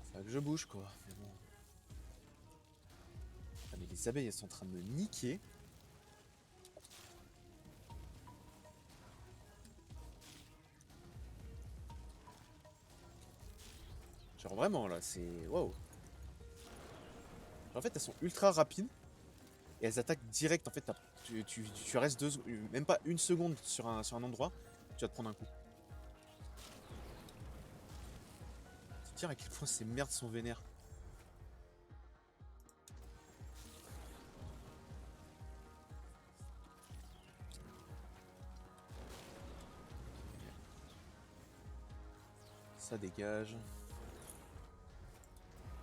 faudrait que je bouge, quoi. Mais bon. Ah, mais les abeilles, elles sont en train de me niquer. Genre vraiment, là, c'est... Waouh. En fait, elles sont ultra rapides. Et elles attaquent direct. En fait, tu restes même pas 1 seconde sur un endroit, tu vas te prendre un coup. C'est dire à quel point ces merdes sont vénères. Ça dégage.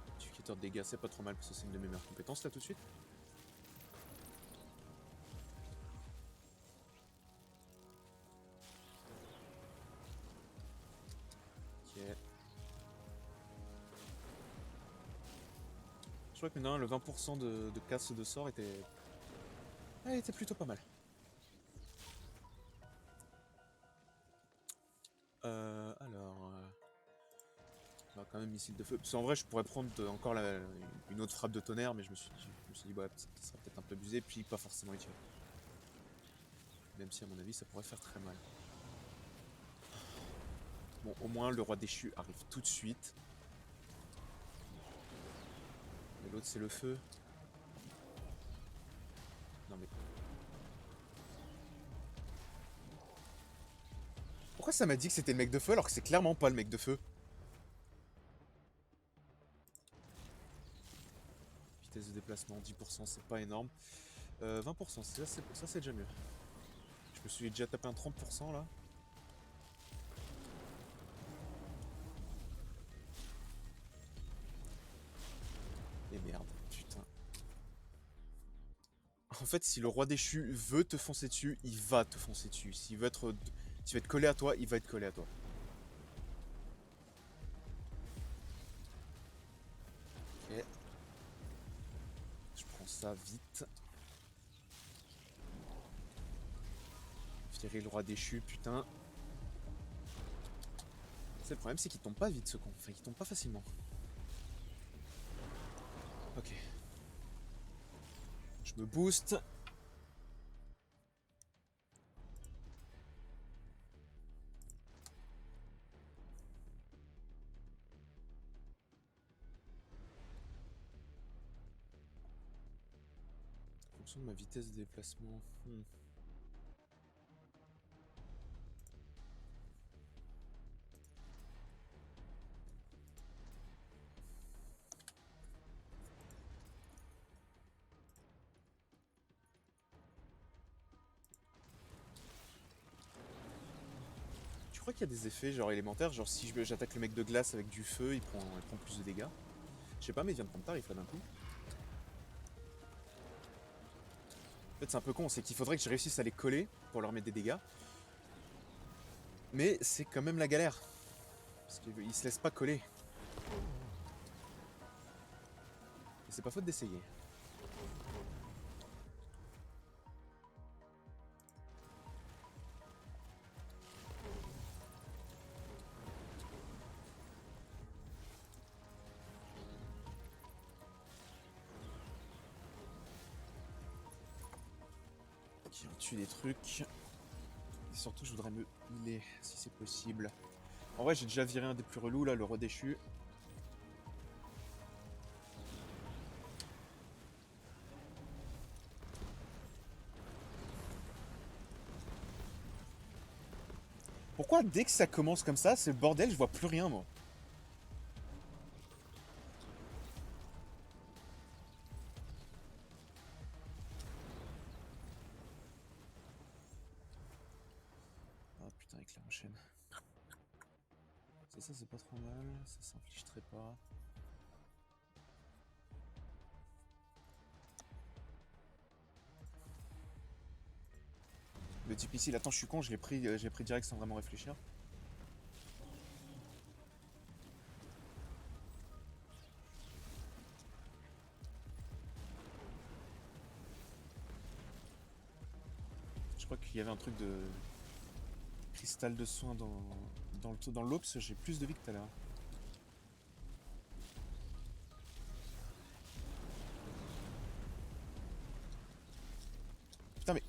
Multiplicateur de dégâts, c'est pas trop mal parce que c'est une de mes meilleures compétences là tout de suite. Ok. Je crois que maintenant le 20% de casse de sort était... Ah, était plutôt pas mal. Alors... quand même missile de feu. Parce qu'en vrai, je pourrais prendre encore une autre frappe de tonnerre, mais je me suis dit, ouais, ça serait peut-être un peu abusé, puis pas forcément utile. Même si, à mon avis, ça pourrait faire très mal. Bon, au moins, le roi déchu arrive tout de suite. Et l'autre, c'est le feu. Non, mais... Pourquoi ça m'a dit que c'était le mec de feu alors que c'est clairement pas le mec de feu? Vitesse de déplacement, 10%, c'est pas énorme. 20%, ça c'est déjà mieux. Je me suis déjà tapé un 30% là. Et merde, putain. En fait, si le roi déchu veut te foncer dessus, il va te foncer dessus. S'il veut être collé à toi, il va être collé à toi. Ok. Je prends ça vite. Virer le roi déchu, putain. C'est le problème, c'est qu'il tombe pas vite ce con. Enfin, il tombe pas facilement. Ok. Je me booste. En fonction de ma vitesse de déplacement. Tu crois qu'il y a des effets genre élémentaires? Genre si j'attaque le mec de glace avec du feu, il prend plus de dégâts? Je sais pas, mais il vient de prendre tarif là d'un coup. En fait, c'est un peu con, c'est qu'il faudrait que je réussisse à les coller pour leur mettre des dégâts. Mais c'est quand même la galère. Parce qu'ils se laissent pas coller. Et c'est pas faute d'essayer. Qui ont tué des trucs. Et surtout, je voudrais me healer si c'est possible. En vrai, j'ai déjà viré un des plus relous là, le roi déchu. Pourquoi dès que ça commence comme ça, c'est le bordel, je vois plus rien moi? Ah putain, éclair en chaîne. Ça c'est pas trop mal, ça s'inflige très pas. Le type ici, attends, je suis con, j'ai pris direct sans vraiment réfléchir. Je crois qu'il y avait un truc de cristal de soin dans l'Ops, j'ai plus de vie que tout à l'heure. Putain mais...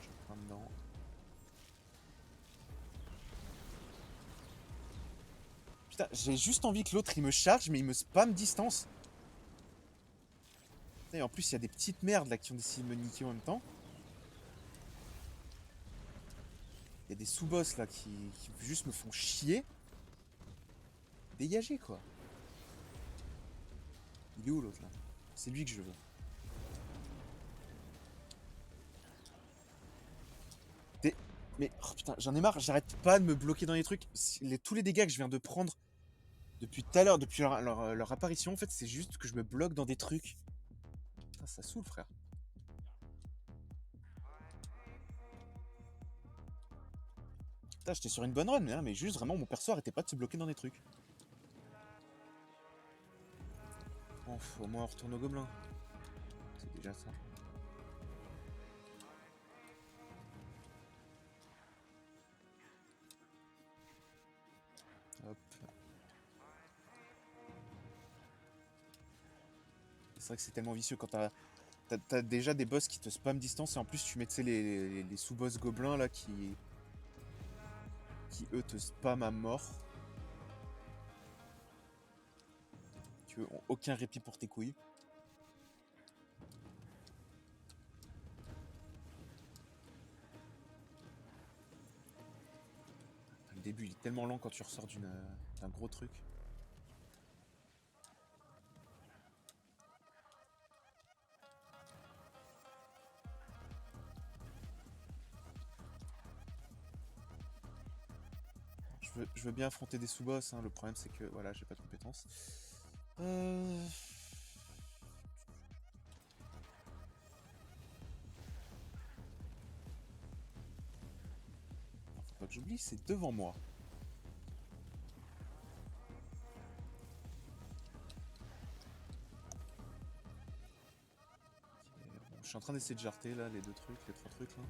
Je prends dedans. Putain, j'ai juste envie que l'autre il me charge, mais il me spam distance. Et en plus, il y a des petites merdes là qui ont décidé de me niquer en même temps. Il y a des sous-boss là qui juste me font chier. Dégagez quoi. Il est où l'autre là? C'est lui que je veux. Mais oh, putain, j'en ai marre, j'arrête pas de me bloquer dans les trucs. Tous les dégâts que je viens de prendre depuis tout à l'heure, depuis leur apparition, en fait, c'est juste que je me bloque dans des trucs. Putain, ça saoule, frère. Putain, j'étais sur une bonne run, hein, mais juste vraiment, mon perso arrêtait pas de se bloquer dans des trucs. Bon, au moins on retourne au gobelin. C'est déjà ça. Hop. C'est vrai que c'est tellement vicieux quand t'as déjà des boss qui te spam distance et en plus tu mets les sous-boss gobelins là qui eux te spam à mort. Qui eux ont aucun répit pour tes couilles. Le début il est tellement lent quand tu ressors d'un gros truc. Je veux bien affronter des sous-boss, hein. Le problème c'est que voilà, j'ai pas de compétences. Faut pas que j'oublie, c'est devant moi. Bon, je suis en train d'essayer de jarter là les 3 trucs là.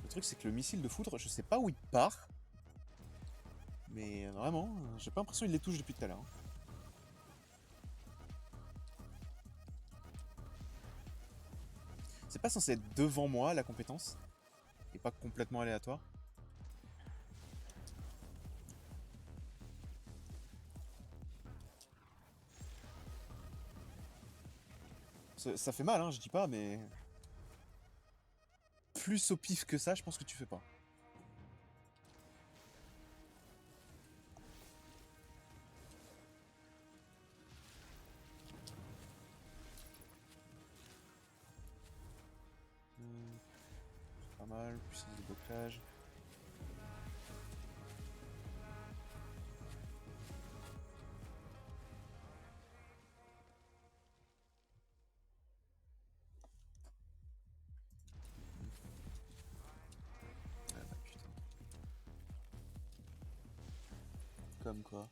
Le truc c'est que le missile de foudre, je sais pas où il part. Mais vraiment, j'ai pas l'impression qu'il les touche depuis tout à l'heure. C'est pas censé être devant moi la compétence et pas complètement aléatoire. Ça fait mal, hein, je dis pas, mais plus au pif que ça, je pense que tu fais pas. Pas mal, puissance de blocage. Ah bah putain. Comme quoi.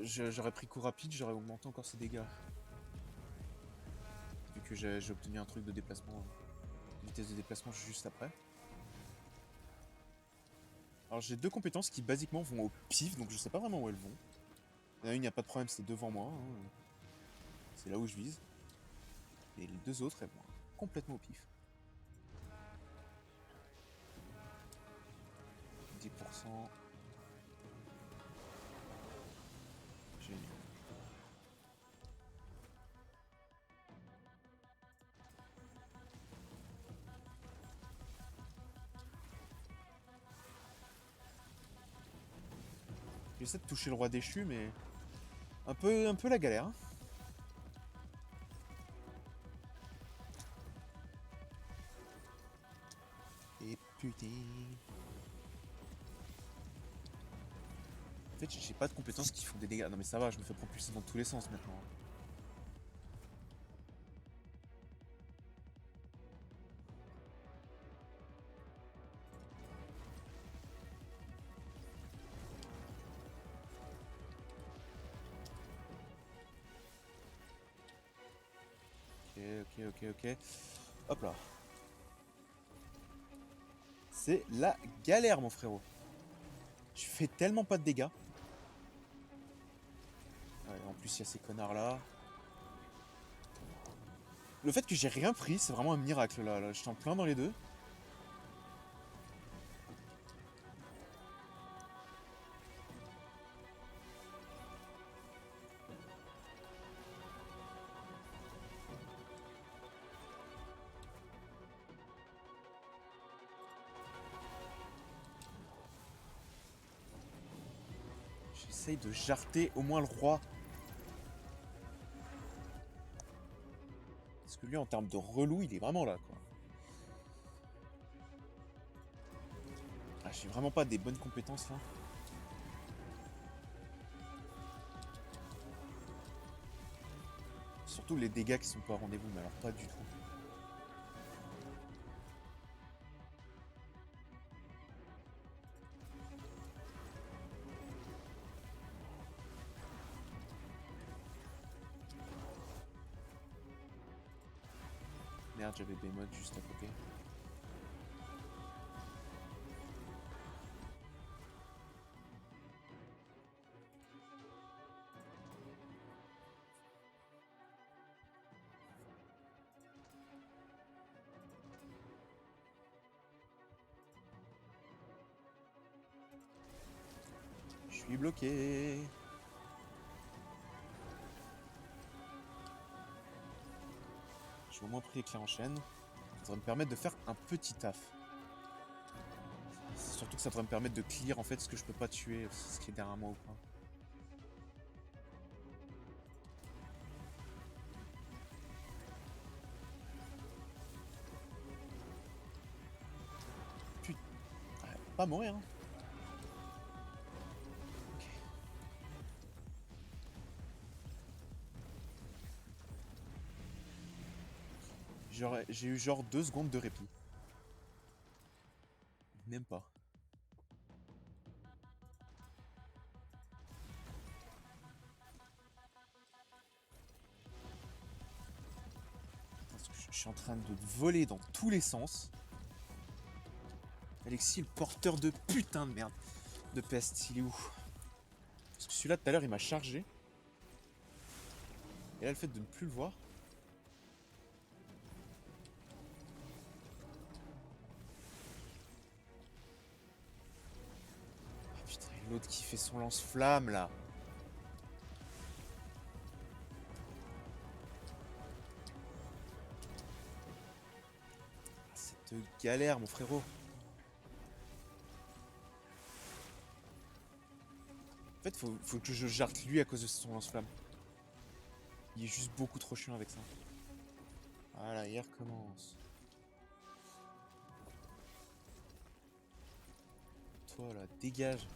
J'aurais pris coup rapide, j'aurais augmenté encore ses dégâts. Vu que j'ai obtenu un truc de déplacement, vitesse de déplacement juste après. Alors j'ai 2 compétences qui basiquement vont au pif, donc je sais pas vraiment où elles vont. Il y en a une, il n'y a pas de problème, c'est devant moi. Hein. C'est là où je vise. Et les 2 autres, elles vont complètement au pif. 10%. Génial. J'essaie de toucher le roi déchu, mais un peu la galère. Hein. Et putain. En fait, j'ai pas de compétences qui font des dégâts. Non mais ça va, je me fais propulser dans tous les sens maintenant. Ok. Hop là. C'est la galère, mon frérot. Je fais tellement pas de dégâts. Ouais, en plus, il y a ces connards là. Le fait que j'ai rien pris, c'est vraiment un miracle là. Je t'en plein dans les deux. J'essaye de jarter au moins le roi. Parce que lui, en termes de relou, il est vraiment là, quoi. Ah, j'ai vraiment pas des bonnes compétences là. Surtout les dégâts qui sont pas au rendez-vous, mais alors pas du tout. Merde, j'avais Behemoth juste à côté. Je suis bloqué. J'ai au moins pris l'éclair en chaîne. Ça devrait me permettre de faire un petit taf. Surtout que ça devrait me permettre de clear en fait ce que je peux pas tuer, ce qui est derrière moi ou pas. Putain, ouais, pas mourir hein. J'ai eu genre 2 secondes de répit. Même pas. Parce que je suis en train de voler dans tous les sens. Alexis, le porteur de putain de merde. De peste, il est où? Parce que celui-là, tout à l'heure, il m'a chargé. Et là, le fait de ne plus le voir. Ah putain, et l'autre qui fait son lance-flamme, là. Ah, cette galère, mon frérot. En fait, faut que je jarte lui à cause de son lance-flamme. Il est juste beaucoup trop chiant avec ça. Voilà, il recommence. Toi là, dégage.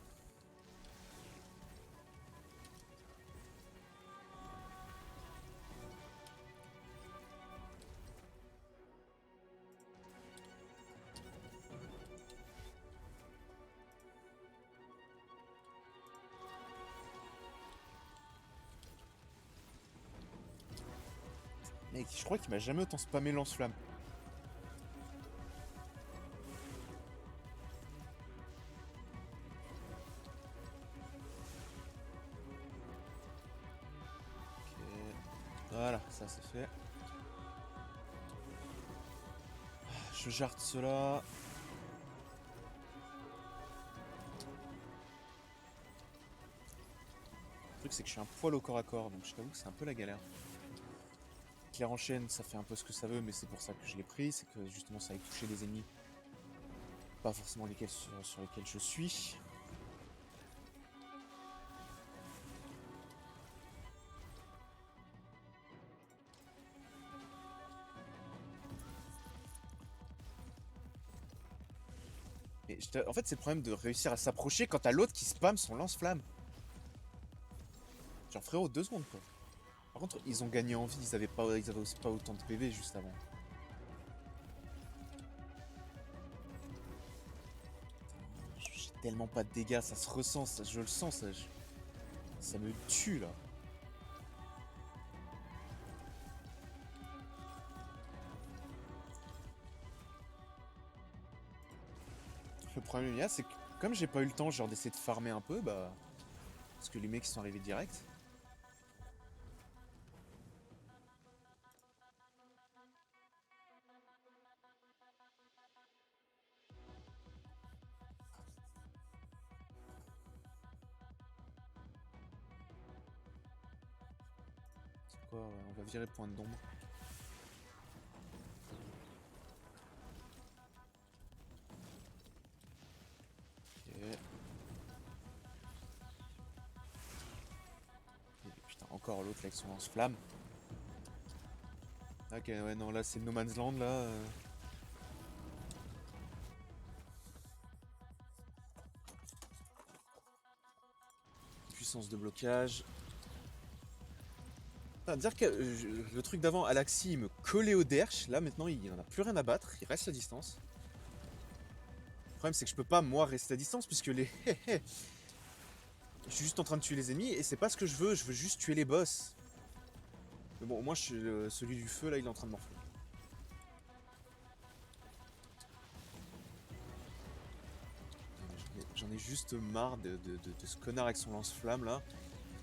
Mec, je crois qu'il m'a jamais autant spammé lance-flamme. Ok. Voilà, ça c'est fait. Je jarte cela. Le truc c'est que je suis un poil au corps à corps, donc je t'avoue que c'est un peu la galère. Claire en chaîne, ça fait un peu ce que ça veut, mais c'est pour ça que je l'ai pris, c'est que justement ça aille toucher des ennemis. Pas forcément lesquels sur lesquels je suis. Et en fait, c'est le problème de réussir à s'approcher quand t'as l'autre qui spam son lance-flamme. Genre, frérot, 2 secondes quoi. Par contre, ils ont gagné en vie, ils avaient aussi pas autant de PV juste avant. J'ai tellement pas de dégâts, ça se ressent, ça, je le sens, ça me tue là. Le problème là, c'est que comme j'ai pas eu le temps genre d'essayer de farmer un peu, bah... Parce que les mecs sont arrivés direct. C'est quoi, on va virer point d'ombre. Ok. Et putain, encore l'autre avec son lance-flamme. Ok, ouais, non, là c'est No Man's Land là. Puissance de blocage. Putain, dire que le truc d'avant, Alaxi, il me collait au derche. Là maintenant, il en a plus rien à battre. Il reste à distance. Le problème, c'est que je peux pas, moi, rester à distance puisque les. Je suis juste en train de tuer les ennemis et c'est pas ce que je veux juste tuer les boss. Mais bon, au moins, celui du feu là, il est en train de morfler. ai juste marre de ce connard avec son lance-flamme là.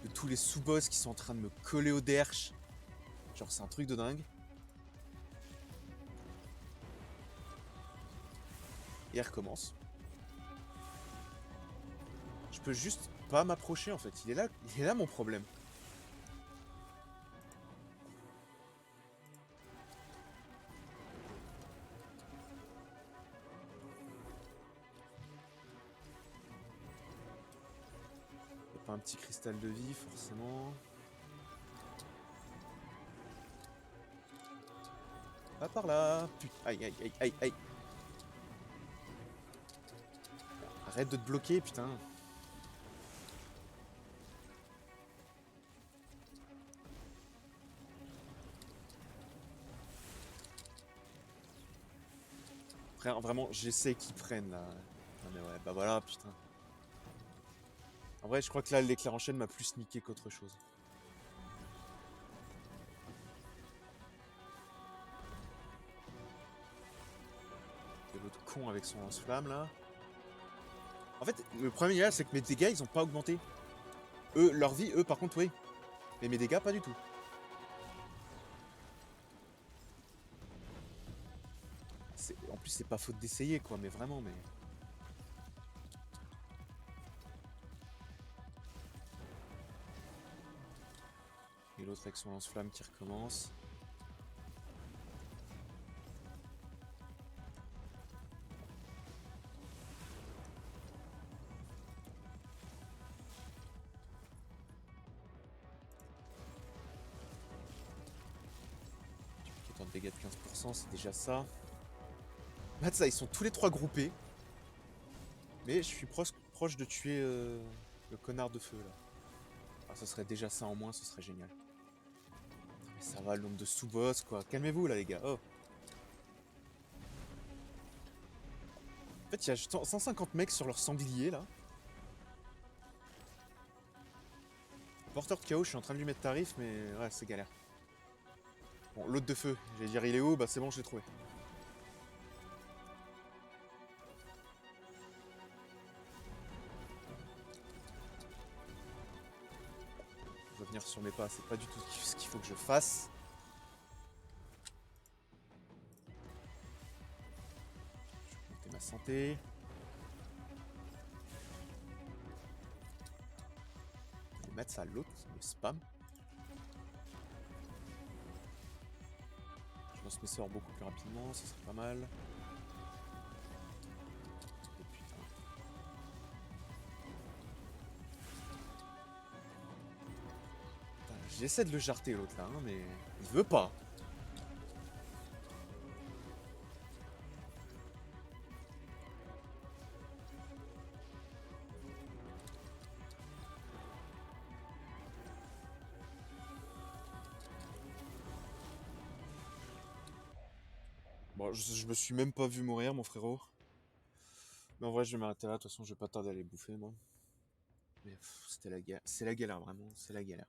De tous les sous-boss qui sont en train de me coller au derche. Genre c'est un truc de dingue. Et elle recommence. Je peux juste pas m'approcher en fait. Il est là mon problème. Y a pas un petit cristal de vie forcément. Pas par là. Putain, aïe aïe aïe aïe aïe. Arrête de te bloquer putain. Frère, vraiment, j'essaie qu'ils prennent là. Non mais ouais, bah voilà, putain. En vrai, je crois que là, l'éclair en chaîne m'a plus niqué qu'autre chose. Et l'autre con avec son lance-flamme là. En fait, le problème là, c'est que mes dégâts, ils ont pas augmenté. Eux, leur vie, eux, par contre, oui. Mais mes dégâts, pas du tout. En plus, c'est pas faute d'essayer, quoi, mais vraiment, mais... Et l'autre avec son lance-flamme qui recommence. Qui est en dégâts de 15%, c'est déjà ça. Là, ça, ils sont tous les trois groupés. Mais je suis proche de tuer le connard de feu, là. Ah, ça serait déjà ça en moins, ce serait génial. Mais ça va, le nombre de sous-boss, quoi. Calmez-vous, là, les gars. Oh. En fait, il y a 150 mecs sur leur sanglier, là. Porteur de chaos, je suis en train de lui mettre tarif, mais ouais, c'est galère. Bon, l'autre de feu, j'allais dire il est où? Bah c'est bon, je l'ai trouvé. Revenir sur mes pas, c'est pas du tout ce qu'il faut que je fasse. Je vais monter ma santé. Je vais mettre ça à l'autre, le spam. Je lance mes sorts beaucoup plus rapidement, ça serait pas mal. Et putain. J'essaie de le jarter l'autre là, hein, mais il veut pas. Bon, je me suis même pas vu mourir, mon frérot. Mais en vrai, je vais m'arrêter là. De toute façon, je vais pas tarder à les bouffer, moi. Mais c'était la galère. C'est la galère, vraiment. C'est la galère.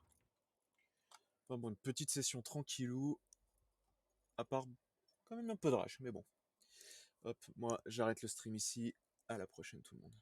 Enfin bon, une petite session tranquillou. À part quand même un peu de rage, mais bon. Hop, moi, j'arrête le stream ici. À la prochaine, tout le monde.